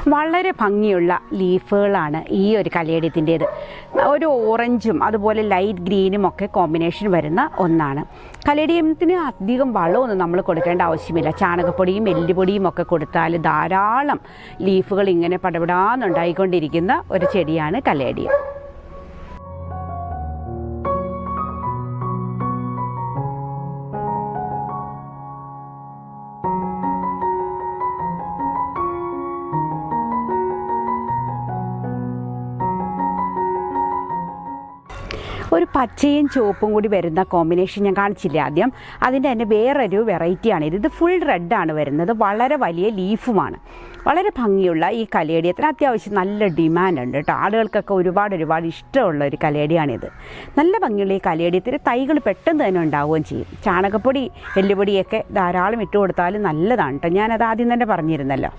വളരെ ഭംഗിയുള്ള ലീഫുകളാണ് ഈ ഒരു കലേഡിയത്തിൻ്റേത്. ഒരു ഓറഞ്ചും അതുപോലെ ലൈറ്റ് ഗ്രീനും ഒക്കെ കോമ്പിനേഷൻ വരുന്ന ഒന്നാണ്. കലേഡിയത്തിന് അധികം വളമൊന്നും നമ്മൾ കൊടുക്കേണ്ട ആവശ്യമില്ല. ചാണകപ്പൊടിയും എല്ലുപൊടിയും ഒക്കെ കൊടുത്താൽ ധാരാളം ലീഫുകൾ ഇങ്ങനെ പടപടാന്നുണ്ടായിക്കൊണ്ടിരിക്കുന്ന ഒരു ചെടിയാണ് കലേഡിയം. ഒരു പച്ചയും ചുവപ്പും കൂടി വരുന്ന കോമ്പിനേഷൻ ഞാൻ കാണിച്ചില്ല ആദ്യം. അതിൻ്റെ തന്നെ വേറൊരു വെറൈറ്റിയാണ് ഇത് ഫുൾ റെഡാണ് വരുന്നത്. വളരെ വലിയ ലീഫുമാണ്. വളരെ ഭംഗിയുള്ള ഈ കലേഡിയത്തിന് അത്യാവശ്യം നല്ല ഡിമാൻഡ് ഉണ്ട് കേട്ടോ. ആളുകൾക്കൊക്കെ ഒരുപാട് ഇഷ്ടമുള്ള ഒരു കലേഡിയാണിത്. നല്ല ഭംഗിയുള്ള ഈ കലേഡിയത്തിന് തൈകൾ പെട്ടെന്ന് തന്നെ ഉണ്ടാവുകയും ചെയ്യും. ചാണകപ്പൊടി എല്ലുപൊടിയൊക്കെ ധാരാളം ഇട്ട് കൊടുത്താൽ നല്ലതാണ് കേട്ടോ. ഞാനത് ആദ്യം തന്നെ പറഞ്ഞിരുന്നല്ലോ.